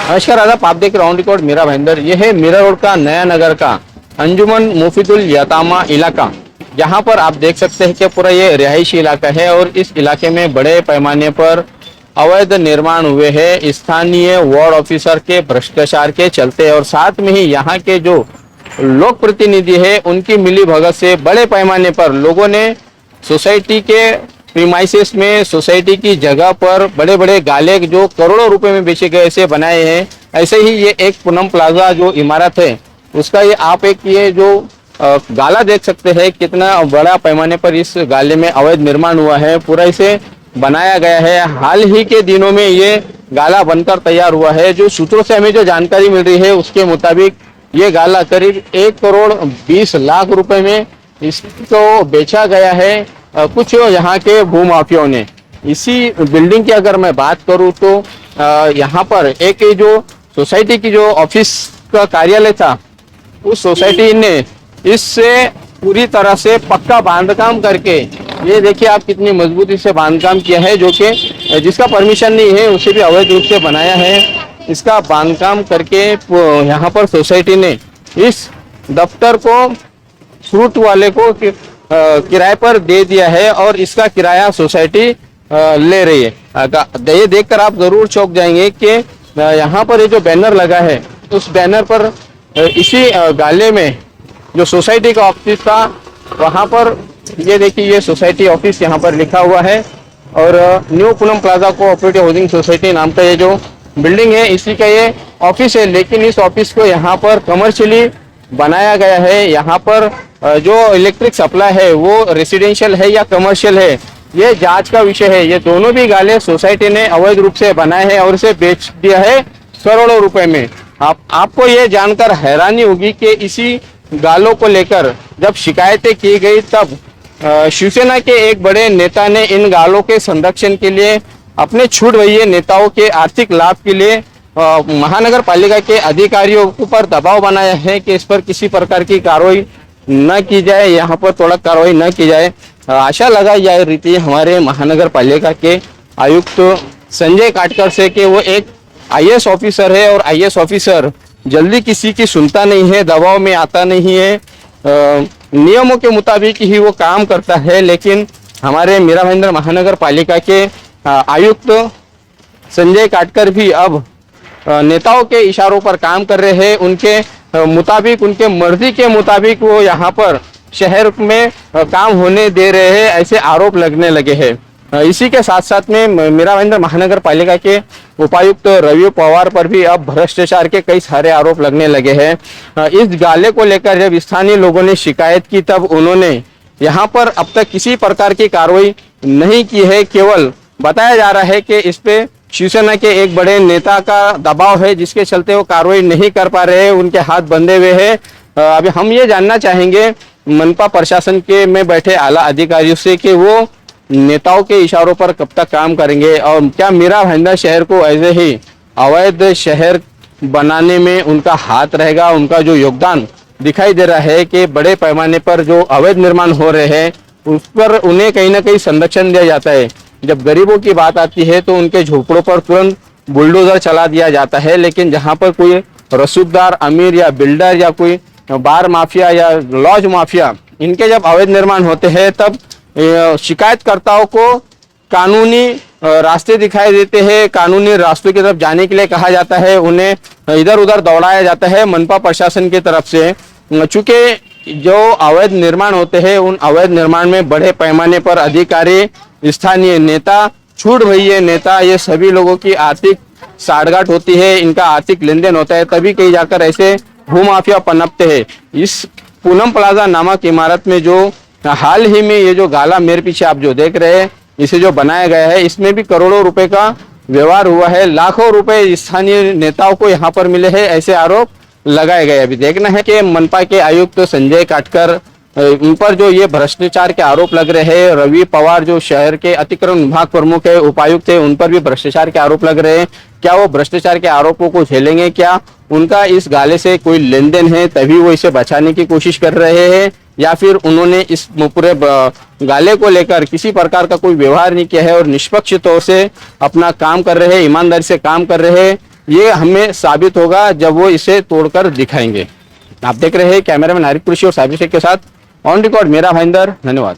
नमस्कार आदाब, आप देख रहे ऑन रिकॉर्ड मीरा भाईंदर। ये है मीरा रोड का नया नगर का अंजुमन मुफीदुल यतामा इलाका, जहां पर आप देख सकते हैं कि पूरा ये रिहायशी इलाका है और इस इलाके में बड़े पैमाने पर अवैध निर्माण हुए हैं स्थानीय वार्ड ऑफिसर के भ्रष्टाचार के चलते। और साथ में ही यहाँ के जो लोक प्रतिनिधि है उनकी मिली भगत से बड़े पैमाने पर लोगों ने सोसाइटी के प्रीमाइसेस में, सोसाइटी की जगह पर बड़े बड़े गाले जो करोड़ों रुपए में बेचे गए ऐसे बनाए हैं। ऐसे ही ये एक पूनम प्लाजा जो इमारत है उसका ये आप एक ये जो गाला देख सकते हैं, कितना बड़ा पैमाने पर इस गाले में अवैध निर्माण हुआ है, पूरा इसे बनाया गया है। हाल ही के दिनों में ये गाला बनकर तैयार हुआ है। जो सूत्रों से हमें जो जानकारी मिल रही है उसके मुताबिक ये गाला करीब 1,20,00,000 रुपए में इसको बेचा गया है कुछ यहाँ के भूमाफियाओं ने। इसी बिल्डिंग की अगर मैं बात करूँ तो यहाँ पर एक जो सोसाइटी की जो ऑफिस का कार्यालय था, उस सोसाइटी ने इससे पूरी तरह से पक्का बांधकाम करके, ये देखिए आप कितनी मजबूती से बांधकाम किया है, जो कि जिसका परमिशन नहीं है उसे भी अवैध रूप से बनाया है। इसका बांधकाम करके यहाँ पर सोसाइटी ने इस दफ्तर को फ्रूट वाले को किराए पर दे दिया है और इसका किराया सोसाइटी ले रही है। ये देखकर आप जरूर चौंक जाएंगे कि यहाँ पर ये जो बैनर लगा है उस बैनर पर इसी गाले में जो सोसाइटी का ऑफिस था वहाँ पर ये देखिए ये सोसाइटी ऑफिस यहाँ पर लिखा हुआ है। और new Poonam plaza cooperative housing society नाम का ये जो बिल्डिंग है इसी का ये ऑफिस है। लेकिन इस ऑफिस को यहाँ पर कमर्शियली बनाया गया है। यहाँ पर जो इलेक्ट्रिक सप्लाई है वो रेसिडेंशियल है या कमर्शियल है, ये जांच का विषय है। ये दोनों भी गाले सोसाइटी ने अवैध रूप से बनाए हैं और इसे बेच दिया है करोड़ों रुपए में। आपको ये जानकर हैरानी होगी कि इसी गालों को लेकर जब शिकायतें की गई तब शिवसेना के एक बड़े नेता ने इन गालों के संरक्षण के लिए अपने छूट भैये नेताओं के आर्थिक लाभ के लिए महानगर पालिका के अधिकारियों पर दबाव बनाया है कि इस पर किसी प्रकार की कार्रवाई न की जाए, यहाँ पर थोड़ा कार्रवाई न की जाए। आशा लगाई जा रही थी हमारे महानगर पालिका के आयुक्त संजय काटकर से कि वो एक आईएएस ऑफिसर है और आईएएस ऑफिसर जल्दी किसी की सुनता नहीं है, दबाव में आता नहीं है, नियमों के मुताबिक ही वो काम करता है। लेकिन हमारे मीरा भाईंदर महानगर पालिका के आयुक्त संजय काटकर भी अब नेताओं के इशारों पर काम कर रहे हैं। उनके मुताबिक, उनके मर्जी के मुताबिक वो यहाँ पर शहर में काम होने दे रहे हैं, ऐसे आरोप लगने लगे हैं। इसी के साथ साथ में मीरा भाईंदर महानगर पालिका के उपायुक्त रवि पवार पर भी अब भ्रष्टाचार के कई सारे आरोप लगने लगे हैं। इस गाले को लेकर जब स्थानीय लोगों ने शिकायत की तब उन्होंने यहाँ पर अब तक किसी प्रकार की कार्रवाई नहीं की है। केवल बताया जा रहा है कि इस पे शिवसेना के एक बड़े नेता का दबाव है जिसके चलते वो कार्रवाई नहीं कर पा रहे हैं, उनके हाथ बंधे हुए हैं। अभी हम ये जानना चाहेंगे मनपा प्रशासन के में बैठे आला अधिकारियों से कि वो नेताओं के इशारों पर कब तक काम करेंगे और क्या मीरा भाईंदर शहर को ऐसे ही अवैध शहर बनाने में उनका हाथ रहेगा। उनका जो योगदान दिखाई दे रहा है कि बड़े पैमाने पर जो अवैध निर्माण हो रहे हैं उस पर उन्हें कहीं ना कहीं संरक्षण दिया जाता है। जब गरीबों की बात आती है तो उनके झोपड़ों पर तुरंत बुलडोजर चला दिया जाता है। लेकिन जहाँ पर कोई रसूखदार अमीर या बिल्डर या कोई बार माफिया या लॉज माफिया, इनके जब अवैध निर्माण होते हैं तब शिकायतकर्ताओं को कानूनी रास्ते दिखाई देते हैं, कानूनी रास्तों की तरफ जाने के लिए कहा जाता है, उन्हें इधर उधर दौड़ाया जाता है मनपा प्रशासन की तरफ से। चूंकि जो अवैध निर्माण होते हैं उन अवैध निर्माण में बड़े पैमाने पर अधिकारी, स्थानीय नेता, छूट भैये नेता, ये सभी लोगों की आर्थिक साठगांठ होती है, इनका आर्थिक लेन देन होता है, तभी कहीं जाकर ऐसे भूमाफिया पनपते हैं। इस पूनम प्लाजा नामक इमारत में जो हाल ही में ये जो गाला मेरे पीछे आप जो देख रहे हैं इसे जो बनाया गया है, इसमें भी करोड़ों रुपए का व्यवहार हुआ है, लाखों रुपए स्थानीय नेताओं को यहाँ पर मिले हैं, ऐसे आरोप लगाए गए। अभी देखना है कि मनपा के आयुक्त संजय काटकर उन पर जो ये भ्रष्टाचार के आरोप लग रहे हैं, रवि पवार जो शहर के अतिक्रमण विभाग प्रमुख है, उपायुक्त है, उन पर भी भ्रष्टाचार के आरोप लग रहे हैं। क्या वो भ्रष्टाचार के आरोपों को झेलेंगे? क्या उनका इस गाले से कोई लेन देन है तभी वो इसे बचाने की कोशिश कर रहे हैं, या फिर उन्होंने इस पूरे गाले को लेकर किसी प्रकार का कोई व्यवहार नहीं किया है और निष्पक्ष तौर से अपना काम कर रहे हैं, ईमानदारी से काम कर रहे हैं, ये हमें साबित होगा जब वो इसे तोड़कर दिखाएंगे। आप देख रहे हैं कैमरामैन आरिफ कुरैशी और साबिर शेख के साथ ऑन रिकॉर्ड मेरा भाईंदर। धन्यवाद।